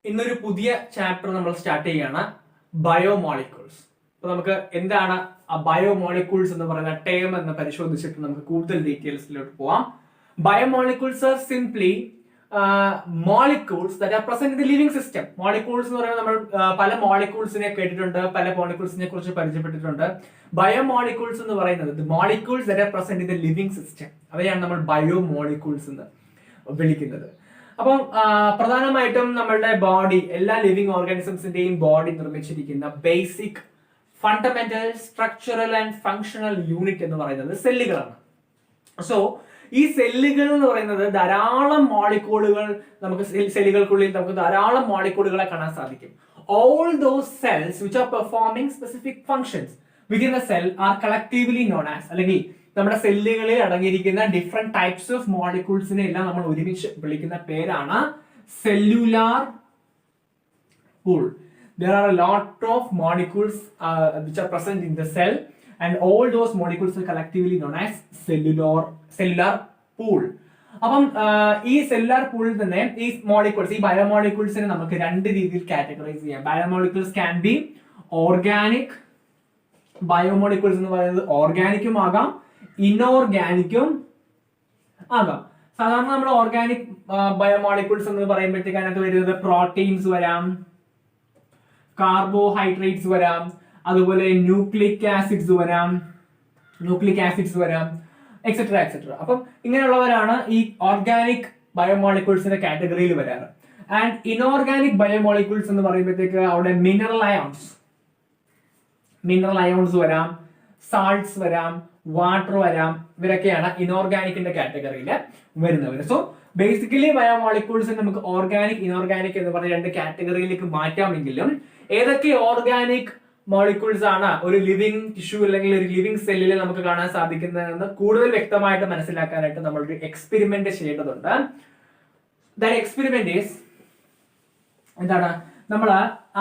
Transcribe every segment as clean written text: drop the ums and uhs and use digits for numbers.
ഇന്നൊരു പുതിയ ചാപ്റ്റർ നമ്മൾ സ്റ്റാർട്ട് ചെയ്യുകയാണ്, ബയോമോളിക്യൂൾസ്. അപ്പൊ നമുക്ക് എന്താണ് ബയോമോളിക്യൂൾസ് എന്ന് പറയുന്ന ടേം എന്ന് പരിശോധിച്ചിട്ട് നമുക്ക് കൂടുതൽ ഡീറ്റെയിൽസിലോട്ട് പോവാം. Biomolecules R simply molecules that are present in the living system. Molecules എന്ന് പറയുമ്പോൾ നമ്മൾ പല മോളിക്യൂൾസിനെ കേട്ടിട്ടുണ്ട്, പല മോളിക്യൂൾസിനെ കുറിച്ച് പരിചയപ്പെട്ടിട്ടുണ്ട്. ബയോമോളിക്യൂൾസ് എന്ന് പറയുന്നത് molecules that are present in the living system, അവയാണ് നമ്മൾ ബയോമോളിക്യൂൾസ് എന്ന് വിളിക്കുന്നത്. അപ്പം പ്രധാനമായിട്ടും നമ്മളുടെ ബോഡി, എല്ലാ ലിവിങ് ഓർഗാനിസംസിന്റെയും ബോഡി നിർമ്മിച്ചിരിക്കുന്ന basic fundamental structural and functional unit എന്ന് പറയുന്നത് സെല്ലുകളാണ്. സോ ഈ സെല്ലുകൾ എന്ന് പറയുന്നത് ധാരാളം മോളിക്യൂളുകൾ, നമുക്ക് സെല്ലുകൾക്കുള്ളിൽ നമുക്ക് ധാരാളം മോളിക്യൂളുകളെ കാണാൻ സാധിക്കും. All those cells which are performing specific functions within the cell are collectively known as, അല്ലെങ്കിൽ നമ്മുടെ സെല്ലുകളിൽ അടങ്ങിയിരിക്കുന്ന ഡിഫറെന്റ് ടൈപ്സ് ഓഫ് മോളിക്യൂൾസിനെ എല്ലാം നമ്മൾ ഒരുമിച്ച് വിളിക്കുന്ന പേരാണ് cellular pool. There are a lot of molecules which are present in the cell, and all those molecules are collectively known as cellular pool. അപ്പം ഈ സെല്ലുലാർ പൂളിൽ തന്നെ ഈ മോളിക്യൂൾസ്, ഈ ബയോമോളിക്യൂൾസിനെ നമുക്ക് രണ്ട് രീതിയിൽ കാറ്റഗറൈസ് ചെയ്യാം. Biomolecules can be organic biomolecules എന്ന് പറയുന്നത് ഓർഗാനിക്കും ആകാം, ഇനോർഗാനിക്കും ആകാം. സാധാരണ നമ്മൾ ഓർഗാനിക് ബയോമോളിക്യൂൾസ് എന്ന് പറയുമ്പോഴത്തേക്ക് അതിനകത്ത് വരുന്നത് പ്രോട്ടീൻസ് വരാം, കാർബോഹൈഡ്രേറ്റ്സ് വരാം, അതുപോലെ ന്യൂക്ലിക് ആസിഡ്സ് വരാം, എക്സെട്ര എക്സെട്ര. അപ്പം ഇങ്ങനെയുള്ളവരാണ് ഈ ഓർഗാനിക് ബയോമോളിക്യൂൾസിന്റെ കാറ്റഗറിയിൽ വരാറ്. ആൻഡ് ഇനോർഗാനിക് ബയോമോളിക്യൂൾസ് എന്ന് പറയുമ്പോഴത്തേക്ക് അവിടെ മിനറൽ അയോൺസ് വരാം, സാൾട്ട്സ് വരാം, വാട്ടർ വരാം. ഇവരൊക്കെയാണ് ഇനോർഗാനിക്കിന്റെ കാറ്റഗറിയിൽ വരുന്നവർ. സോ ബേസിക്കലി ബയോമോളിക്യൂൾസ് നമുക്ക് ഓർഗാനിക്, ഇനോർഗാനിക് എന്ന് പറഞ്ഞ രണ്ട് കാറ്റഗറിയിലേക്ക് മാറ്റാമെങ്കിലും ഏതൊക്കെ ഓർഗാനിക് മോളിക്യൂൾസ് ആണ് ഒരു ലിവിങ് ടിഷ്യൂ അല്ലെങ്കിൽ ഒരു ലിവിങ് സെല്ലിൽ നമുക്ക് കാണാൻ സാധിക്കുന്നതെന്ന് കൂടുതൽ വ്യക്തമായിട്ട് മനസ്സിലാക്കാനായിട്ട് നമ്മളൊരു എക്സ്പെരിമെന്റ് ചെയ്യേണ്ടതുണ്ട്. ദാറ്റ് എക്സ്പെരിമെന്റ് ഈസ് എന്താണ്? നമ്മൾ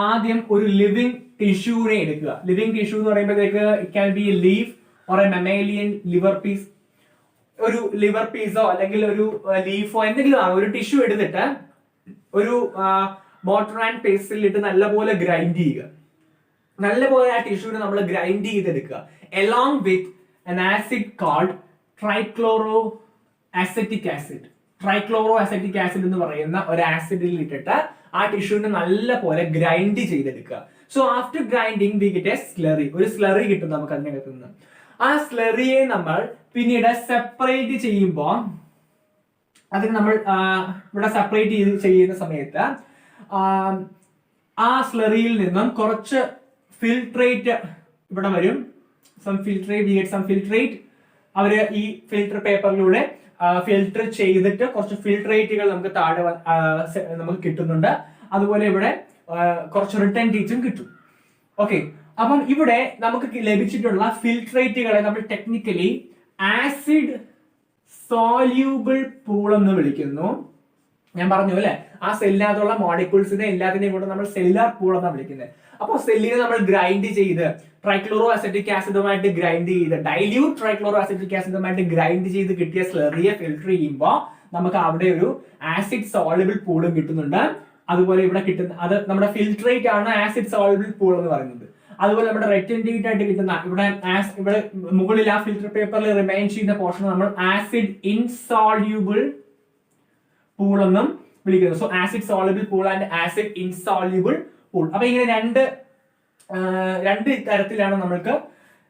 ആദ്യം ഒരു ലിവിങ് ടിഷ്യൂവിനെ എടുക്കുക. ലിവിങ് ടിഷ്യൂ എന്ന് പറയുമ്പോഴത്തേക്ക് it can be a leaf or a mammalian liver piece. ഒരു ലിവർ പീസോ അല്ലെങ്കിൽ ഒരു ലീഫോ എന്തെങ്കിലും ആണ്, ഒരു ടിഷ്യൂ എടുത്തിട്ട് ഒരു മോട്ടർ ആൻഡ് പേസ്റ്റിലിട്ട് നല്ലപോലെ ഗ്രൈൻഡ് ചെയ്യുക. നല്ലപോലെ ആ ടിഷ്യൂവിനെ നമ്മൾ ഗ്രൈൻഡ് ചെയ്തെടുക്കുക. along with an acid called trichloroacetic acid. Trichloroacetic acid എന്ന് പറയുന്ന ഒരു ആസിഡിൽ ഇട്ടിട്ട് ആ ടിഷ്യൂവിനെ നല്ലപോലെ ഗ്രൈൻഡ് ചെയ്തെടുക്കുക. So after grinding we get A slurry. ഒരു സ്ലറി കിട്ടും നമുക്ക് അതിനകത്ത് നിന്ന്. ആ സ്ലറിയെ നമ്മൾ പിന്നീട് സെപ്പറേറ്റ് ചെയ്യുമ്പോൾ, അതിന് നമ്മൾ ഇവിടെ സെപ്പറേറ്റ് ചെയ്യുന്ന സമയത്ത് ആ സ്ലറിയിൽ നിന്നും കുറച്ച് ഫിൽട്രേറ്റ് ഇവിടെ വരും. ഫിൽട്രേറ്റ് അവര് ഈ ഫിൽട്ടർ പേപ്പറിലൂടെ ഫിൽട്ടർ ചെയ്തിട്ട് കുറച്ച് ഫിൽട്രേറ്റുകൾ നമുക്ക് താഴെ നമുക്ക് കിട്ടുന്നുണ്ട്. അതുപോലെ ഇവിടെ കുറച്ച് റിട്ടൻറ്റീസും കിട്ടും. ഓക്കെ, അപ്പം ഇവിടെ നമുക്ക് ലഭിച്ചിട്ടുള്ള ഫിൽട്രേറ്റുകളെ നമ്മൾ ടെക്നിക്കലി ആസിഡ് സോല്യൂബിൾ പൂൾ എന്ന് വിളിക്കുന്നു. ഞാൻ പറഞ്ഞു അല്ലെ, ആ സെല്ലിനകത്തുള്ള മോളിക്യൂൾസിനെ എല്ലാത്തിനെയും കൂടെ നമ്മൾ സെല്ലുലാർ പൂൾ എന്നാണ് വിളിക്കുന്നത്. അപ്പോൾ സെല്ലിനെ നമ്മൾ ഗ്രൈൻഡ് ചെയ്ത് ട്രൈക്ലോറോഅസെറ്റിക് ആസിഡുമായിട്ട് ഡൈല്യൂട്ട് ട്രൈക്ലോറോഅസെറ്റിക് ആസിഡുമായിട്ട് ഗ്രൈൻഡ് ചെയ്ത് കിട്ടിയ സ്ലറിയെ ഫിൽട്ടർ ചെയ്യുമ്പോൾ നമുക്ക് അവിടെ ഒരു ആസിഡ് സോൾയുബിൾ പൂളും കിട്ടുന്നുണ്ട്. അതുപോലെ ഇവിടെ കിട്ടുന്ന അത് നമ്മുടെ ഫിൽട്രേറ്റ് ആണ് ആസിഡ് സോൾയുബിൾ പൂൾ എന്ന് പറയുന്നത്. അതുപോലെ നമ്മുടെ റെറ്റൻറ്റേറ്റ് ആയിട്ട് കിട്ടുന്ന ഇവിടെ മുകളിൽ ആ ഫിൽട്ടർ പേപ്പറിൽ റിമൈൻ ചെയ്യുന്ന പോർഷൻ നമ്മൾ ആസിഡ് ഇൻസോൾയൂബിൾ പൂൾ എന്നും വിളിക്കുന്നു. So acid soluble pool and acid insoluble pool. അപ്പൊ ഇങ്ങനെ രണ്ട് തരത്തിലാണ് നമ്മൾക്ക്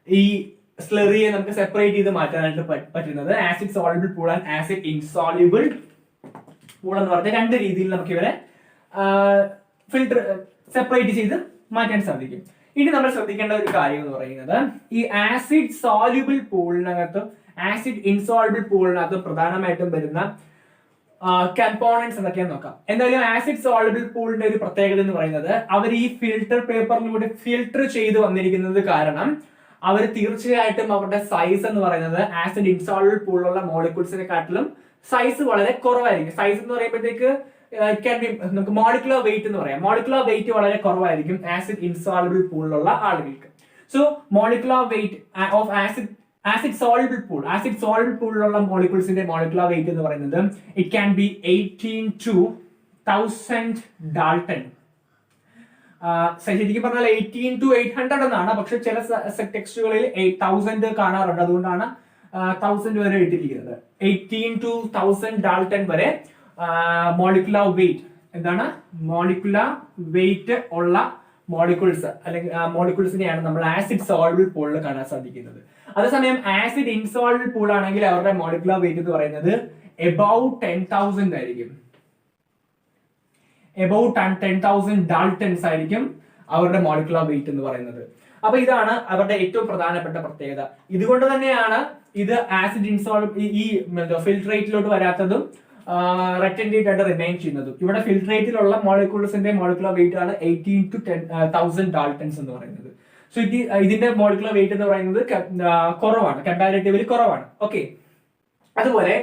ഈ സ്ലറിയെ നമുക്ക് സെപ്പറേറ്റ് ചെയ്ത് മാറ്റാനായിട്ട് പറ്റുന്നത്. Acid soluble pool and acid insoluble pool എന്ന് പറഞ്ഞ രണ്ട് രീതിയിൽ നമുക്ക് ഇവരെ ഫിൽട്ടർ സെപ്പറേറ്റ് ചെയ്ത് മാറ്റാൻ സാധിക്കും. ഇനി നമ്മൾ ശ്രദ്ധിക്കേണ്ട ഒരു കാര്യം എന്ന് പറയുന്നത്, ഈ ആസിഡ് സോല്യൂബിൾ പൂളിനകത്തും ആസിഡ് ഇൻസോൾയുബിൾ പൂളിനകത്തും പ്രധാനമായിട്ടും വരുന്ന കമ്പോണൻസ് എന്തൊക്കെയാന്ന് നോക്കാം. എന്തായാലും ആസിഡ് സോൾയുബിൾ പൂളിന്റെ ഒരു പ്രത്യേകത എന്ന് പറയുന്നത്, അവർ ഈ ഫിൽട്ടർ പേപ്പറിലൂടെ ഫിൽട്ടർ ചെയ്ത് വന്നിരിക്കുന്നത് കാരണം അവർ തീർച്ചയായിട്ടും അവരുടെ സൈസ് എന്ന് പറയുന്നത് ആസിഡ് ഇൻസോൾയുബിൾ പൂളിലുള്ള മോളിക്യൂൾസിനെക്കാട്ടിലും സൈസ് വളരെ കുറവായിരിക്കും. സൈസ് എന്ന് പറയുമ്പോഴത്തേക്ക് നമുക്ക് മോളിക്കുലർ വെയിറ്റ് എന്ന് പറയാം. മോളിക്കുലർ വെയിറ്റ് വളരെ കുറവായിരിക്കും ആസിഡ് ഇൻസോൾയുബിൾ പൂളിലുള്ള ആളുകൾക്ക്. So molecular weight of acid soluble പൂളിലുള്ള മോളിക്യൂൾസിന്റെ മോളിക്കുലർ വെയിറ്റ് എന്ന് പറയുന്നത് it can be 18 to 1000 dalton. ശരിക്കും പറഞ്ഞാൽ 18 to 800 എന്നാണ്, പക്ഷെ ചില ടെക്സ്റ്റുകളിൽ 8000 കാണാറുണ്ട്, അതുകൊണ്ടാണ് 1000 വരെ ഇട്ടിരിക്കുന്നത്. 18 to 1000 ഡാൾട്ടൺ വരെ മോളിക്കുലർ വെയിറ്റ്, എന്താണ് മോളിക്കുലർ വെയിറ്റ് ഉള്ള മോളിക്യൂൾസ് അല്ലെങ്കിൽ മോളിക്യൂൾസിനെയാണ് നമ്മൾ ആസിഡ് സോൾബിൾ പൂളിൽ കാണാൻ സാധിക്കുന്നത്. അതേസമയം ആസിഡ് ഇൻസോൾബിൾ പൂൾ ആണെങ്കിൽ അവരുടെ മോളിക്കുലർ വെയിറ്റ് എന്ന് പറയുന്നത് എബൌട്ട് 10,000 ആയിരിക്കും. എബൌട്ട് 10,000 ഡാൾട്ടൺസ് ആയിരിക്കും അവരുടെ മോളിക്കുലർ വെയിറ്റ് എന്ന് പറയുന്നത്. അപ്പൊ ഇതാണ് അവരുടെ ഏറ്റവും പ്രധാനപ്പെട്ട പ്രത്യേകത. ഇതുകൊണ്ട് തന്നെയാണ് ഇത് ആസിഡ് ഇൻസോൾബിൾ ഈ ഫിൽട്രേറ്റിലോട്ട് വരാത്തതും റെറ്റൻഡേറ്റ് ആയിട്ട് റിമൈൻ ചെയ്യുന്നതും. ഇവിടെ ഫിൽട്രേറ്റിലുള്ള മോളിക്യൂൾസിന്റെ മോളിക്കുലർ വെയിറ്റ് ആണ് 18 to 10,000 ഡാൾട്ടൺസ് എന്ന് പറയുന്നത്. സോ ഇതിന്റെ മോളിക്കുലർ വെയിറ്റ് എന്ന് പറയുന്നത് കുറവാണ്, കമ്പാരിറ്റീവ്ലി കുറവാണ്. ഓക്കെ, അതുപോലെ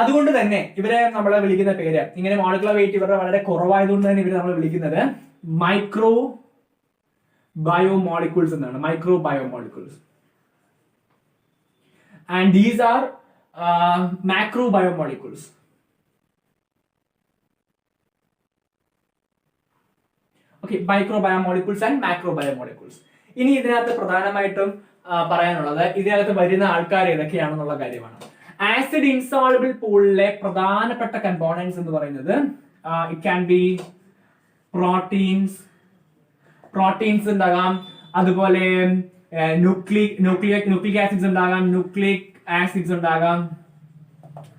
അതുകൊണ്ട് തന്നെ ഇവരെ നമ്മളെ വിളിക്കുന്ന പേര്, ഇങ്ങനെ മോളിക്കുലർ വെയിറ്റ് ഇവരുടെ വളരെ കുറവായതുകൊണ്ട് തന്നെ ഇവരെ നമ്മൾ വിളിക്കുന്നത് മൈക്രോ ബയോമോളിക്യൂൾസ് എന്നാണ്. Micro biomolecules. And these are macro biomolecules. Okay, micro biomolecules and macro biomolecules. ഇനി ഇതിനകത്ത് പ്രധാനമായിട്ടും പറയാനുള്ളത് ഇതിനകത്ത് വരുന്ന ആൾക്കാർ ഏതൊക്കെയാണെന്നുള്ള കാര്യമാണ്. ആസിഡ് ഇൻസോൾബിൾ പൂളിലെ പ്രധാനപ്പെട്ട കമ്പോണൻസ് എന്ന് പറയുന്നത് ഇറ്റ് ക്യാൻ ബി പ്രോട്ടീൻസ് ഉണ്ടാകാം, അതുപോലെ ന്യൂക്ലിക് ആസിഡ്സ് ഉണ്ടാകാം, ന്യൂക്ലിക് ആസിഡ്സ് ഉണ്ടാകാം,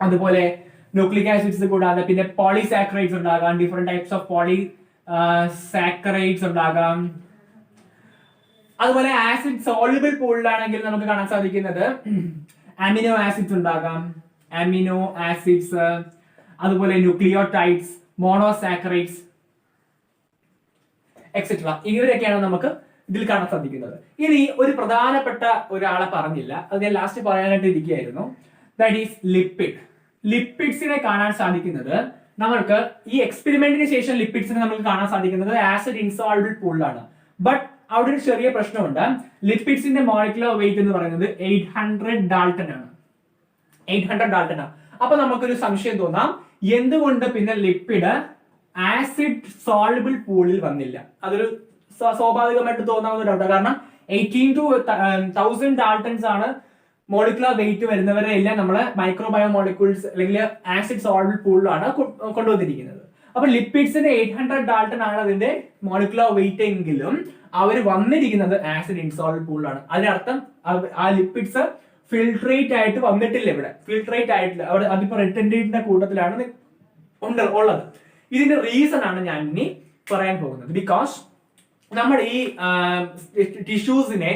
അതുപോലെ ന്യൂക്ലിക് ആസിഡ്സ് കൂടാതെ പിന്നെ പോളിസാക്കറൈഡ്സ് ഉണ്ടാകാം, ഡിഫറെന്റ് ടൈപ്സ് ഓഫ് പോളിസാക്കറൈഡ്സ് ഉണ്ടാകാം. അതുപോലെ ആസിഡ് സോൾയുബിൾ പൂളിലാണെങ്കിൽ നമുക്ക് കാണാൻ സാധിക്കുന്നത് അമിനോ ആസിഡ്സ് ഉണ്ടാകാം, അമിനോ ആസിഡ്സ്, അതുപോലെ ന്യൂക്ലിയോടൈഡ്സ്, മോണോസാക്കറൈഡ്സ് എക്സെട്ര. ഇവരൊക്കെയാണ് നമുക്ക് ഇതിൽ കാണാൻ സാധിക്കുന്നത്. ഇനി ഒരു പ്രധാനപ്പെട്ട ഒരാളെ പറഞ്ഞില്ല, അത് ഞാൻ ലാസ്റ്റ് പറയാനായിട്ട് ഇരിക്കുകയായിരുന്നു. That is lipid. ലിപ്പിഡ്സിനെ കാണാൻ സാധിക്കുന്നത് നമ്മൾക്ക് ഈ എക്സ്പെരിമെന്റിന് ശേഷം ലിപ്പിഡ്സിനെ നമുക്ക് കാണാൻ സാധിക്കുന്നത് ആസിഡ് ഇൻസോൾബിൾ പൂളിലാണ്. ബട്ട് അവിടെ ഒരു ചെറിയ പ്രശ്നമുണ്ട്. ലിപ്പിഡ്സിന്റെ മോളിക്കുലർ വെയിറ്റ് എന്ന് പറയുന്നത് 800 ഡാൾട്ടൺ ആണ്. 800 ഡാൾട്ടൺ ആണ്. അപ്പൊ നമുക്കൊരു സംശയം തോന്നാം, എന്തുകൊണ്ട് പിന്നെ ലിപ്പിഡ് ആസിഡ് സോൾബിൾ പൂളിൽ വന്നില്ല? അതൊരു സ്വാഭാവികമായിട്ട് തോന്നാവുന്ന ഡൗട്ടാണ്. കാരണം 18 to 1000 ഡാൾട്ടൺസ് ആണ് മോളിക്കുലർ വെയിറ്റ് വരുന്നവരെ എല്ലാം നമ്മള് മൈക്രോബയോ മോളിക്യൂൾസ് അല്ലെങ്കിൽ ആസിഡ് സോൾബിൾ പൂളിലാണ് കൊണ്ടുവന്നിരിക്കുന്നത്. അപ്പൊ ലിപ്പിഡ്സിന് 800 ഡാൾട്ടൺ ആണ് അതിന്റെ മോളിക്കുലർ വെയിറ്റ് എങ്കിലും അവർ വന്നിരിക്കുന്നത് ആസിഡ് ഇൻസോൾബിൾ പൂളിലാണ്. അതിനർത്ഥം ആ ലിപ്പിഡ്സ് ഫിൽട്രേറ്റ് ആയിട്ട് വന്നിട്ടില്ല, ഇവിടെ ഫിൽട്രേറ്റ് ആയിട്ടില്ല, അവിടെ അതിപ്പോ റിട്ടൻഡേറ്റിന്റെ കൂട്ടത്തിലാണ് ഉള്ളത്. ഇതിന്റെ റീസൺ ആണ് ഞാൻ ഇനി പറയാൻ പോകുന്നത്. ബിക്കോസ് നമ്മൾ ഈ ടിഷ്യൂസിനെ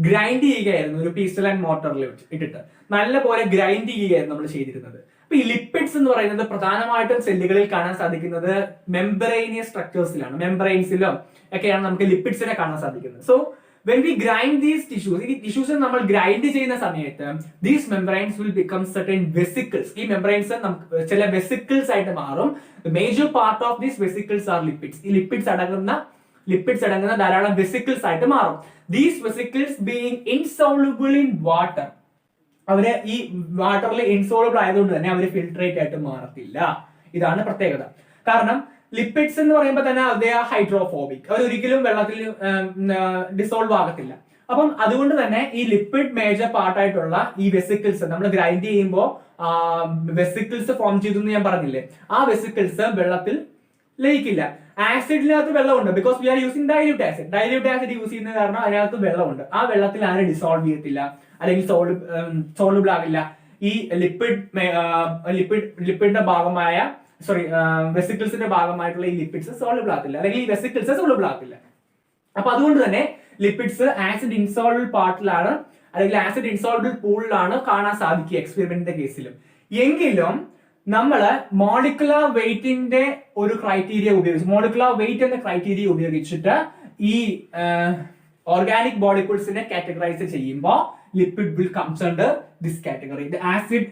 ഗ്രൈൻഡ് ചെയ്യുകയായിരുന്നു ഒരു പീസ്റ്റൽ ആൻഡ് മോട്ടറിൽ ഇട്ടിട്ട് നല്ലപോലെ ഗ്രൈൻഡ് ചെയ്യുകയായിരുന്നു നമ്മൾ ചെയ്തിരുന്നത്. അപ്പൊ ഈ ലിപ്പിഡ്സ് എന്ന് പറയുന്നത് പ്രധാനമായിട്ടും സെല്ലുകളിൽ കാണാൻ സാധിക്കുന്നത് മെംബ്രെയിനിയസ് സ്ട്രക്ചേഴ്സിലാണ്, മെംബ്രെയിൻസിലും ഒക്കെയാണ് നമുക്ക് ലിപ്പിഡ്സിനെ കാണാൻ സാധിക്കുന്നത്. So when we grind these tissues, ഈ ടിഷ്യൂസ് നമ്മൾ ഗ്രൈൻഡ് ചെയ്യുന്ന സമയത്ത് these membranes will become certain vesicles. ഈ മെംബ്രെയിൻസ് നമുക്ക് ചില വെസിക്കിൾസ് ആയിട്ട് മാറും. The major part of these vesicles are lipids. ഈ ലിപ്പിഡ്സ് അടങ്ങുന്ന ധാരാളം വെസിക്കിൾസ് ആയിട്ട് മാറും. These vesicles being insoluble in water, അവര് ഈ വാട്ടറിൽ ഇൻസോളബിൾ ആയതുകൊണ്ട് തന്നെ അവര് ഫിൽട്രേറ്റ് ആയിട്ട് മാറത്തില്ല. ഇതാണ് പ്രത്യേകത. കാരണം ലിപ്പിഡ്സ് എന്ന് പറയുമ്പോൾ തന്നെ അതേ ഹൈഡ്രോഫോബിക്, അവർ ഒരിക്കലും വെള്ളത്തിൽ ഡിസോൾവ് ആകത്തില്ല. അപ്പം അതുകൊണ്ട് തന്നെ ഈ ലിപ്പിഡ് മേജർ പാർട്ടായിട്ടുള്ള ഈ വെസിക്കിൾസ് നമ്മൾ ഗ്രൈൻഡ് ചെയ്യുമ്പോൾ വെസിക്കിൾസ് ഫോം ചെയ്തു എന്ന് ഞാൻ പറഞ്ഞില്ലേ, ആ വെസിക്കിൾസ് വെള്ളത്തിൽ ലയിക്കില്ല. ആസിഡിനകത്ത് വെള്ളമുണ്ട്, because we are using dilute acid. Dilute acid use ചെയ്യുന്ന കാരണം അതിനകത്ത് വെള്ളമുണ്ട്. ആ വെള്ളത്തിൽ ആരും ഡിസോൾവ് ചെയ്യത്തില്ല അല്ലെങ്കിൽ സോളുബിൾ ആകില്ല. ഈ ലിപ്പിഡിന്റെ ഭാഗമായ വെസിക്കിൾസിന്റെ ഭാഗമായിട്ടുള്ള ഈ ലിപ്പിഡ്സ് സോളുബിൾ ആകത്തില്ല, അല്ലെങ്കിൽ ഈ വെസിക്കിൾസ് സോളുബിൾ ആകത്തില്ല. അപ്പൊ അതുകൊണ്ട് തന്നെ ലിപ്പിഡ്സ് ആസിഡ് ഇൻസോൾബിൾ പാർട്ടിലാണ് അല്ലെങ്കിൽ ആസിഡ് ഇൻസോൾബിൾ പൂളിലാണ് കാണാൻ സാധിക്കുക എക്സ്പെരിമെന്റിന്റെ കേസിലും. എങ്കിലും നമ്മള് മോളിക്കുലർ വെയിറ്റിന്റെ ഒരു ക്രൈറ്റീരിയ ഉപയോഗിച്ച്, മോളിക്കുലർ വെയിറ്റ് എന്ന ക്രൈറ്റീരിയ ഉപയോഗിച്ചിട്ട് ഈ ഓർഗാനിക് മോളിക്യൂൾസിനെ കാറ്റഗറൈസ് ചെയ്യുമ്പോൾ lipid will comes under this category. Acid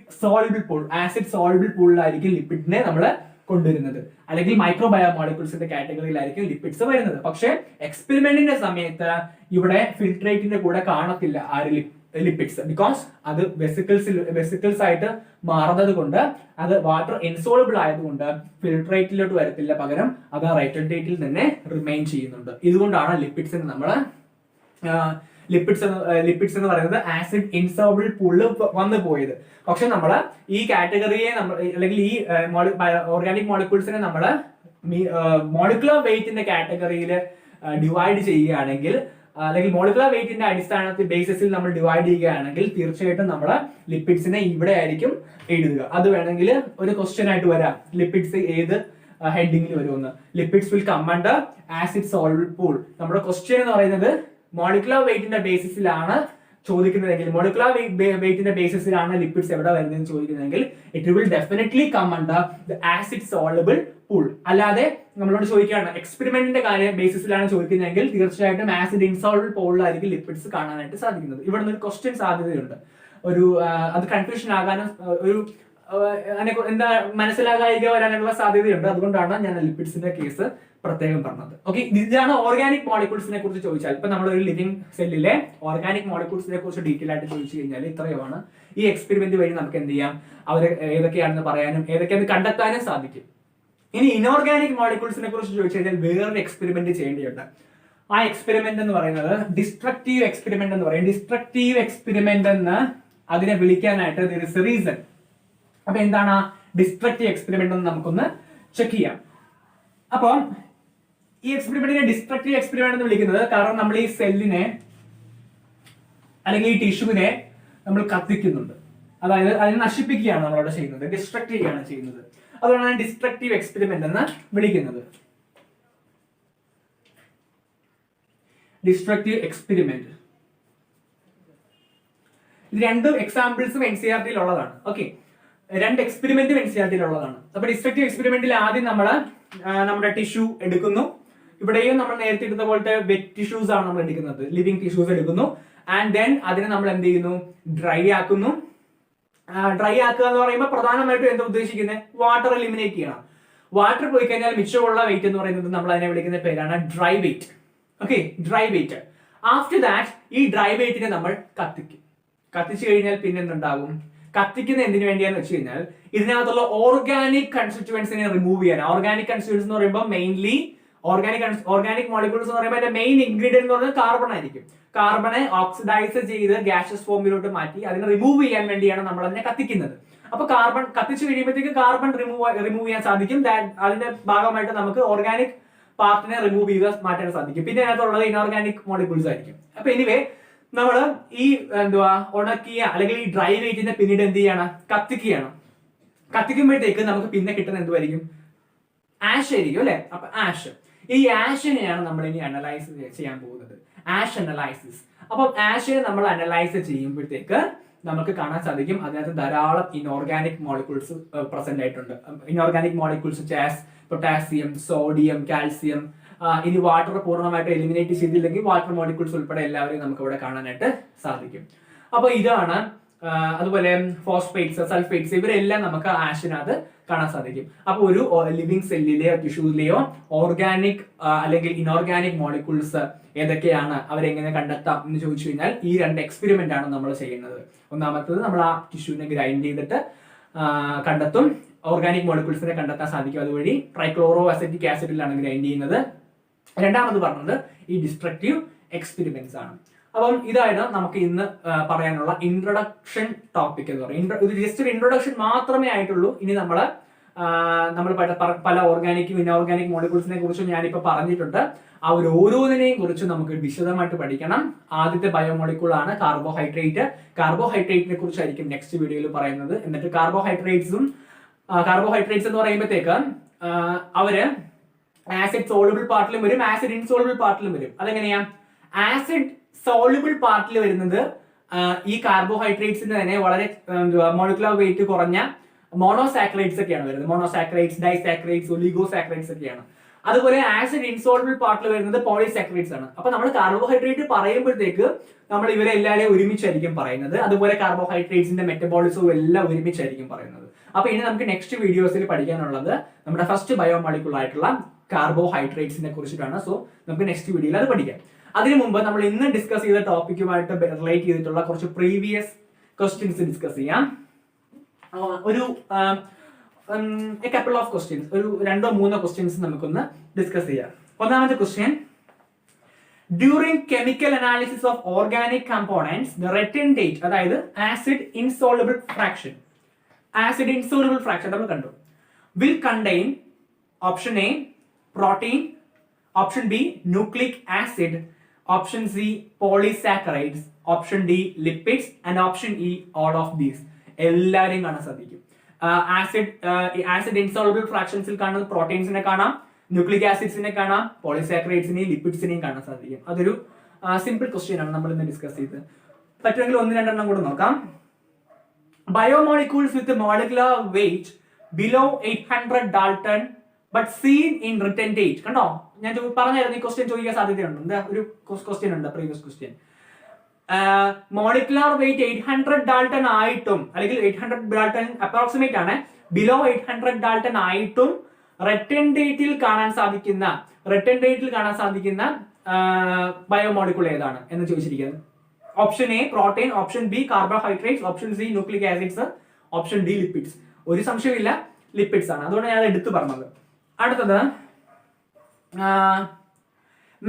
soluble പൂളിലായിരിക്കും ലിപ്പിഡിനെ നമ്മൾ കൊണ്ടുവരുന്നത്, അല്ലെങ്കിൽ മൈക്രോബയോ മോളിക്യൂൾസിന്റെ കാറ്റഗറിയിലായിരിക്കും ലിപ്പിഡ്സ് വരുന്നത്. പക്ഷെ എക്സ്പെരിമെന്റിന്റെ സമയത്ത് ഇവിടെ ഫിൽട്രേറ്റിന്റെ കൂടെ കാണത്തില്ല ആര് ലിപ്പിഡ്സ്, ബിക്കോസ് അത് വെസിക്കിൾസ് ആയിട്ട് മാറുന്നത് കൊണ്ട് അത് വാട്ടർ ഇൻസോളബിൾ ആയതുകൊണ്ട് ഫിൽട്രേറ്റിലോട്ട് വരത്തില്ല, പകരം അത് റൈറ്റൻറ്റേറ്റിൽ തന്നെ റിമെയിൻ ചെയ്യുന്നുണ്ട്. ഇതുകൊണ്ടാണ് ലിപ്പിഡ്സിന് നമ്മൾ ലിപ്പിഡ്സ് എന്ന് പറയുന്നത് ആസിഡ് ഇൻസോളബിൾ പൂളിൽ വന്നു പോയത്. പക്ഷെ നമ്മൾ ഈ കാറ്റഗറിയെ നമ്മൾ അല്ലെങ്കിൽ ഈ ഓർഗാനിക് മോളിക്യൂൾസിനെ നമ്മൾ മോളിക്കുലർ വെയിറ്റിന്റെ കാറ്റഗറിയിൽ ഡിവൈഡ് ചെയ്യുകയാണെങ്കിൽ, അല്ലെങ്കിൽ മോളിക്കുലർ വെയിറ്റിന്റെ അടിസ്ഥാനത്തിൽ ബേസിസിൽ നമ്മൾ ഡിവൈഡ് ചെയ്യുകയാണെങ്കിൽ തീർച്ചയായിട്ടും നമ്മൾ ലിപ്പിഡ്സിനെ ഇവിടെ ആയിരിക്കും എഴുതുക. അത് വേണമെങ്കിൽ ഒരു ക്വസ്റ്റ്യൻ ആയിട്ട് വരാം, ലിപ്പിഡ്സ് ഏത് ഹെഡിങ്ങിൽ വരുമെന്ന്. Lipids will come under acid soluble pool. നമ്മുടെ ക്വസ്റ്റ്യൻ എന്ന് പറയുന്നത് മോളിക്കുലർ വെയിറ്റിന്റെ ബേസിസിലാണ് ചോദിക്കുന്നതെങ്കിൽ, മോളിക്കുലർ വെയിറ്റിന്റെ ബേസിസിലാണ് ലിപ്പിഡ്സ് എവിടെ വരുന്നതെന്ന് ചോദിക്കുന്നതെങ്കിൽ it will definitely come under the acid soluble pool. അല്ലാതെ നമ്മളോട് ചോദിക്കുകയാണ് എക്സ്പെരിമെന്റിന്റെ കാര്യം ബേസിസിലാണ് ചോദിക്കുന്നതെങ്കിൽ തീർച്ചയായിട്ടും ആസിഡ് ഇൻസോൾബിൾ പൂളിലായിരിക്കും ലിപ്പിഡ്സ് കാണാനായിട്ട് സാധിക്കുന്നത്. ഇവിടെ നിന്ന് ഒരു ക്വസ്റ്റ്യൻ സാധ്യതയുണ്ട്, ഒരു അത് കൺഫ്യൂഷൻ ആകാനും ഒരു എന്താ മനസ്സിലാകായിക വരാനുള്ള സാധ്യതയുണ്ട്. അതുകൊണ്ടാണ് ഞാൻ ലിപ്പിഡ്സിന്റെ കേസ് പ്രത്യേകം പറഞ്ഞത്. ഓക്കെ, ഇതാണ് ഓർഗാനിക് മോളിക്യൂൾസിനെ കുറിച്ച് ചോദിച്ചാൽ. ഇപ്പൊ നമ്മൾ ഒരു ലിവിംഗ് സെല്ലിലെ ഓർഗാനിക് മോളിക്യൂൾസിനെ കുറിച്ച് ഡീറ്റെയിൽ ആയിട്ട് ചോദിച്ചു കഴിഞ്ഞാൽ ഇത്രയുമാണ്. ഈ എക്സ്പെരിമെന്റ് വഴി നമുക്ക് എന്ത് ചെയ്യാം, അവർ ഏതൊക്കെയാണെന്ന് പറയാനും ഏതൊക്കെയാണെന്ന് കണ്ടെത്താനും സാധിക്കും. ഇനി ഇനോർഗാനിക് മോളിക്യൂൾസിനെ കുറിച്ച് ചോദിച്ചു കഴിഞ്ഞാൽ വേറൊരു എക്സ്പെരിമെന്റ് ചെയ്യേണ്ടതുണ്ട്. ആ എക്സ്പെരിമെന്റ് എന്ന് പറയുന്നത് ഡിസ്ട്രക്റ്റീവ് എക്സ്പെരിമെന്റ് എന്ന് പറയും. ഡിസ്ട്രക്റ്റീവ് എക്സ്പെരിമെന്റ് എന്ന് അതിനെ വിളിക്കാനായിട്ട് there is a reason. അപ്പൊ എന്താണ് ഡിസ്ട്രക്റ്റീവ് എക്സ്പെരിമെന്റ് എന്ന് നമുക്കൊന്ന് ചെക്ക് ചെയ്യാം. അപ്പം ഈ എക്സ്പെരിമെന്റിനെ ഡിസ്ട്രക്റ്റീവ് എക്സ്പെരിമെന്റ് എന്ന് വിളിക്കുന്നത് കാരണം നമ്മൾ ഈ സെല്ലിനെ അല്ലെങ്കിൽ ഈ ടിഷ്യൂവിനെ നമ്മൾ കത്തിക്കുന്നുണ്ട്, അതായത് അതിനെ നശിപ്പിക്കുകയാണ് നമ്മളവിടെ ചെയ്യുന്നത്, ഡിസ്ട്രക്ട് ചെയ്യുകയാണ് ചെയ്യുന്നത്. അതുകൊണ്ടാണ് ഡിസ്ട്രക്റ്റീവ് എക്സ്പെരിമെന്റ് എന്ന് വിളിക്കുന്നത്. ഡിസ്ട്രക്റ്റീവ് എക്സ്പെരിമെന്റ്, ഇത് രണ്ടും എക്സാമ്പിൾസും NCERT ഉള്ളതാണ്. ഓക്കെ, രണ്ട് എക്സ്പെരിമെന്റും NCERT ഉള്ളതാണ്. അപ്പൊ ഡിസ്ട്രക്റ്റീവ് എക്സ്പെരിമെന്റിൽ ആദ്യം നമ്മൾ നമ്മുടെ ടിഷ്യൂ എടുക്കുന്നു. ഇവിടെയും നമ്മൾ നേരത്തെ എടുത്ത പോലത്തെ വെറ്റ് ടിഷ്യൂസ് ആണ് നമ്മൾ എടുക്കുന്നത്, ലിവിംഗ് ടിഷ്യൂസ് എടുക്കുന്നു. ആൻഡ് ദെൻ അതിനെ നമ്മൾ എന്ത് ചെയ്യുന്നു, ഡ്രൈ ആക്കുന്നു. ഡ്രൈ ആക്കുക എന്ന് പറയുമ്പോൾ പ്രധാനമായിട്ടും എന്താ ഉദ്ദേശിക്കുന്നത്, വാട്ടർ എലിമിനേറ്റ് ചെയ്യണം. വാട്ടർ പോയി കഴിഞ്ഞാൽ മിച്ചമുള്ള വെയിറ്റ് എന്ന് പറയുന്നത് നമ്മൾ അതിനെ വിളിക്കുന്ന പേരാണ് dry weight. Okay, dry weight. After that ഈ ഡ്രൈ വെയിറ്റിനെ നമ്മൾ കത്തിക്കും. കത്തിച്ചു കഴിഞ്ഞാൽ പിന്നെ എന്തുണ്ടാകും, കത്തിക്കുന്ന എന്തിനു വേണ്ടിയാന്ന് വെച്ച് കഴിഞ്ഞാൽ ഇതിനകത്തുള്ള ഓർഗാനിക് കൺസ്റ്റിറ്റ്യുവൻസിനെ റിമൂവ് ചെയ്യാൻ. ഓർഗാനിക് കൺസ്റ്റിറ്റ്യുവൻസ് എന്ന് പറയുമ്പോൾ മെയിൻലി ഓർഗാനിക് മോളിക്യൂൾസ് എന്ന് പറയുമ്പോൾ അതിന്റെ മെയിൻ ഇൻഗ്രീഡിയന്റ് എന്ന് പറയുന്നത് കാർബൺ ആയിരിക്കും. കാർബണെ ഓക്സിഡൈസ് ചെയ്ത് ഗ്യാസസ് ഫോമിലോട്ട് മാറ്റി അതിനെ റിമൂവ് ചെയ്യാൻ വേണ്ടിയാണ് നമ്മൾ അതിനെ കത്തിക്കുന്നത്. അപ്പൊ കാർബൺ കത്തിച്ചു കഴിയുമ്പോഴത്തേക്ക് കാർബൺ റിമൂവ് ചെയ്യാൻ സാധിക്കും. അതിന്റെ ഭാഗമായിട്ട് നമുക്ക് ഓർഗാനിക് പാർട്ടിനെ റിമൂവ് ചെയ്ത് മാറ്റാൻ സാധിക്കും. പിന്നെ അതിനകത്തുള്ളത് ഇനോർഗാനിക് മോളിക്യൂൾസ് ആയിരിക്കും. അപ്പൊ എനിവേ നമ്മൾ ഈ ഉണക്കിയ അല്ലെങ്കിൽ ഈ ഡ്രൈ വെയിറ്റിനെ പിന്നീട് എന്ത് ചെയ്യണം, കത്തിക്കുകയാണ്. കത്തിക്കുമ്പോഴത്തേക്ക് നമുക്ക് പിന്നെ കിട്ടുന്ന എന്തുമായിരിക്കും, ആഷ് ആയിരിക്കും അല്ലെ. അപ്പൊ ആഷ്, ഈ ആഷിനെയാണ് നമ്മൾ ഇനി അനലൈസ് ചെയ്യാൻ പോകുന്നത്, ആഷ് അനലൈസിസ്. അപ്പം ആഷിനെ നമ്മൾ അനലൈസ് ചെയ്യുമ്പോഴത്തേക്ക് നമുക്ക് കാണാൻ സാധിക്കും അതിനകത്ത് ധാരാളം ഇനോർഗാനിക് മോളിക്യൂൾസ് പ്രസന്റ് ആയിട്ടുണ്ട്. Inorganic molecules as potassium, sodium, calcium. ഇനി വാട്ടർ പൂർണ്ണമായിട്ട് എലിമിനേറ്റ് ചെയ്തില്ലെങ്കിൽ വാട്ടർ മോളിക്യൂൾസ് ഉൾപ്പെടെ എല്ലാവരെയും നമുക്ക് ഇവിടെ കാണാനായിട്ട് സാധിക്കും. അപ്പൊ ഇതാണ്. അതുപോലെ ഫോസ്ഫേറ്റ്സ്, സൾഫേറ്റ്സ്, ഇവരെല്ലാം നമുക്ക് ആഷിനകത്ത് കാണാൻ സാധിക്കും. അപ്പൊ ഒരു ലിവിംഗ് സെല്ലിലെയോ ടിഷ്യൂസിലെയോ ഓർഗാനിക് അല്ലെങ്കിൽ ഇനോർഗാനിക് മോളിക്യൂൾസ് ഏതൊക്കെയാണ്, അവരെങ്ങനെ കണ്ടെത്താം എന്ന് ചോദിച്ചു കഴിഞ്ഞാൽ ഈ രണ്ട് എക്സ്പെരിമെന്റ് ആണ് നമ്മൾ ചെയ്യുന്നത്. ഒന്നാമത്തത് നമ്മൾ ആ ടിഷ്യൂവിനെ ഗ്രൈൻഡ് ചെയ്തിട്ട് കണ്ടെത്തും, ഓർഗാനിക് മോളിക്യൂൾസിനെ കണ്ടെത്താൻ സാധിക്കും. അതുവഴി ട്രൈക്ലോറോ അസറ്റിക് ആസിഡിലാണ് ഗ്രൈൻഡ് ചെയ്യുന്നത്. രണ്ടാമത് പറഞ്ഞത് ഈ ഡിസ്ട്രക്റ്റീവ് എക്സ്പെരിമെന്റ്സ് ആണ്. അപ്പം ഇതാണ് നമുക്ക് ഇന്ന് പറയാനുള്ള ഇൻട്രൊഡക്ഷൻ ടോപ്പിക് എന്ന് പറയുന്നത്. ഇത് ജസ്റ്റ് ഒരു ഇൻട്രൊഡക്ഷൻ മാത്രമേ ആയിട്ടുള്ളൂ. ഇനി നമ്മൾ പല ഓർഗാനിക്കും ഇനോർഗാനിക് മോളിക്യൂൾസിനെ കുറിച്ചും ഞാനിപ്പോൾ പറഞ്ഞിട്ടുണ്ട്. ആ ഒരു ഓരോന്നിനെയും കുറിച്ച് നമുക്ക് വിശദമായിട്ട് പഠിക്കണം. ആദ്യത്തെ ബയോമോളിക്യൂൾ ആണ് കാർബോഹൈഡ്രേറ്റ്. കാർബോഹൈഡ്രേറ്റിനെ കുറിച്ചായിരിക്കും നെക്സ്റ്റ് വീഡിയോയിൽ പറയുന്നത്. എന്നിട്ട് കാർബോഹൈഡ്രേറ്റ്സ് എന്ന് പറയുമ്പോഴത്തേക്ക് അവര് ആസിഡ് സോളുബിൾ പാർട്ടിലും വരും, ആസിഡ് ഇൻസോളുബിൾ പാർട്ടിലും വരും. അതെങ്ങനെയാ, ആസിഡ് സോളുബിൾ പാർട്ടിൽ വരുന്നത് ഈ കാർബോഹൈഡ്രേറ്റ്സിന് തന്നെ വളരെ മോളിക്കുലർ വെയിറ്റ് കുറഞ്ഞ മോണോസാക്രൈഡ്സ് ഒക്കെയാണ് വരുന്നത്. മോണോസാക്രൈഡ്സ്, ഡൈസാക്രൈഡ്സ്, ഒലിഗോസാക്രൈഡ്സ് ഒക്കെയാണ്. അതുപോലെ ആസിഡ് ഇൻസോൾബിൾ പാർട്ടിൽ വരുന്നത് പോളിസാക്രൈഡ്സ് ആണ്. അപ്പൊ നമ്മൾ കാർബോഹൈഡ്രേറ്റ് പറയുമ്പോഴത്തേക്ക് നമ്മൾ ഇവരെ എല്ലാവരെയും ഒരുമിച്ചായിരിക്കും പറയുന്നത്. അതുപോലെ കാർബോഹൈഡ്രേറ്റ്സിന്റെ മെറ്റബോളിസവും എല്ലാം ഒരുമിച്ചായിരിക്കും പറയുന്നത്. അപ്പൊ ഇനി നമുക്ക് നെക്സ്റ്റ് വീഡിയോസിൽ പഠിക്കാനുള്ളത് നമ്മുടെ ഫസ്റ്റ് ബയോമോളിക്യൂൾ ആയിട്ടുള്ള കാർബോഹൈഡ്രേറ്റ്സിനെ കുറിച്ചിട്ടാണ്. സോ നമുക്ക് നെക്സ്റ്റ് വീഡിയോയിൽ അത് പഠിക്കാം. അതിനു മുമ്പ് നമ്മൾ ഇന്ന് ഡിസ്കസ് ചെയ്ത ടോപ്പിക്കുമായിട്ട് റിലേറ്റ് ചെയ്തിട്ടുള്ള കുറച്ച് പ്രീവിയസ് ക്വസ്റ്റ്യൻസ് ഡിസ്കസ് ചെയ്യാം. ഒരു കപ്പിൾ ഓഫ് ക്വസ്റ്റ്യൻസ്, ഒരു 2-3 ക്വസ്റ്റ്യൻസ് നമുക്കൊന്ന് ഡിസ്കസ് ചെയ്യാം. ഒന്നാമത്തെ question, during chemical analysis of organic components the retentate, അതായത് ആസിഡ് ഇൻസോളുബിൾ ഫ്രാക്ഷൻ നമ്മൾ കണ്ടു, will contain option A protein, option B nucleic acid, option C polysaccharides, option D lipids and option E all of these. എല്ലാവരെയും കാണാൻ സാധിക്കും. Acid insoluble ഫ്രാക്ഷൻസിൽ കാണുന്ന പ്രോട്ടീൻസിനെ കാണാം, nucleic ആസിഡ്സിനെ കാണാം, പോളിസാക്കറൈഡ്സിനെയും ലിപ്പിഡ്സിനെയും കാണാൻ സാധിക്കും. അതൊരു സിമ്പിൾ ക്വസ്റ്റ്യൻ ആണ് നമ്മൾ ഇന്ന് ഡിസ്കസ് ചെയ്തത്. പറ്റുമെങ്കിൽ 1-2 കൂടെ നോക്കാം. Biomolecules with molecular weight below 800 Dalton but seen in retentate. കണ്ടോ, ഞാൻ പറഞ്ഞായിരുന്നു ഈ ക്വസ്റ്റ്യൻ ചോദിക്കാൻ സാധ്യതയുണ്ട്. എന്താ ഒരു ക്വസ്റ്റ്യൻ ഉണ്ട്, previous question. Molecular weight 800 Dalton ആയിട്ടും, അല്ലെങ്കിൽ 800 Dalton അപ്രോക്സിമേറ്റ് ആണ്, ബിലോ 800 Dalton ആയിട്ടും റെറ്റൻഡേറ്റിൽ കാണാൻ സാധിക്കുന്ന ബയോമോളിക്യൂൾ ഏതാണ് എന്ന് ചോദിച്ചിരിക്കുന്നത്. Option A protein, option B carbohydrates, option C nucleic acids, option D lipids. ഒരു സംശയമില്ല, ലിപ്പിഡ്സ് ആണ്. അതുകൊണ്ട് ഞാൻ എടുത്തു പറഞ്ഞത്. അടുത്തത്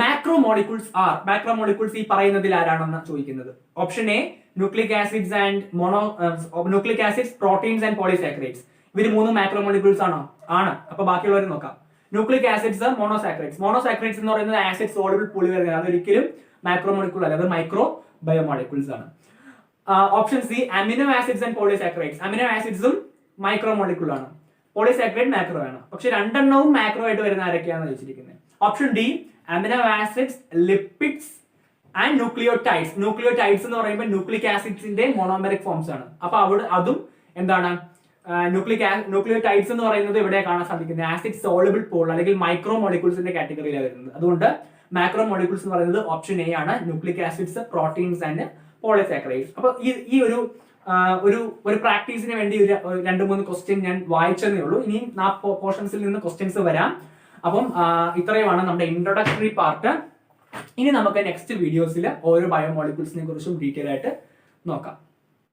മാക്രോമോളിക്യൂൾസ് ഈ പറയുന്നതിൽ ആരാണെന്ന് ചോദിക്കുന്നത്. Option A nucleic acids and nucleic acids, proteins and polysaccharides. ഇവര് 3 മാക്രോമോളിക്യൂൾസ് ആണോ? ആണ്. അപ്പൊ ബാക്കിയുള്ളവരെ നോക്കാം. ന്യൂക്ലിക് ആസിഡ്സ്, മോണോസാക്കറൈഡ്സ് എന്ന് പറയുന്നത് ആസിഡ് സോളുബിൾ പോളിമർ, അതൊരിക്കലും മാക്രോമോളിക്യൂൾ അല്ല, അത് മൈക്രോ ബയോമോളിക്യൂൾസ് ആണ്. Option C amino acids and polysaccharides. Amino ആസിഡ്സും മൈക്രോമോളിക്യൂൾ ആണ്, പോളിസാക്കറൈഡ് മാക്രോ ആണ്. പക്ഷെ 2 മാക്രോ ആയിട്ട് വരുന്ന ആരൊക്കെയാണെന്ന് ചോദിച്ചിരിക്കുന്നത്. Option D amino acids, lipids and nucleotides. Nucleotides എന്ന് പറയുമ്പോൾ ന്യൂക്ലിക് ആസിഡ്സിന്റെ മോണോമെറിക് ഫോംസ് ആണ്. അപ്പൊ അതും എന്താണ്, ന്യൂക്ലിയോടൈഡ്സ് എന്ന് പറയുന്നത് ഇവിടെ കാണാൻ സാധിക്കുന്നത് ആസിഡ് സോളുബിൾ പോൾ അല്ലെങ്കിൽ മൈക്രോ മോളിക്യൂൾസിന്റെ കാറ്റഗറിയിലാണ് വരുന്നത്. അതുകൊണ്ട് മാക്രോ മോളിക്യൂൾസ് എന്ന് പറയുന്നത് ഓപ്ഷൻ എ ആണ്, nucleic acids, proteins and polysaccharides. അപ്പൊ ഈ ഒരു പ്രാക്ടീസിന് വേണ്ടി 2-3 ക്വസ്റ്റ്യൻ ഞാൻ വായിച്ചതേ ഉള്ളൂ. ഇനിയും ആ പോർഷൻസിൽ നിന്ന് ക്വസ്റ്റ്യൻസ് വരാം. അപ്പം ഇത്രയുമാണ് നമ്മുടെ ഇൻട്രൊഡക്ടറി പാർട്ട്. ഇനി നമുക്ക് നെക്സ്റ്റ് വീഡിയോസിൽ ഓരോ ബയോമോളിക്യൂൾസിനെ കുറിച്ചും ഡീറ്റെയിൽ ആയിട്ട് നോക്കാം.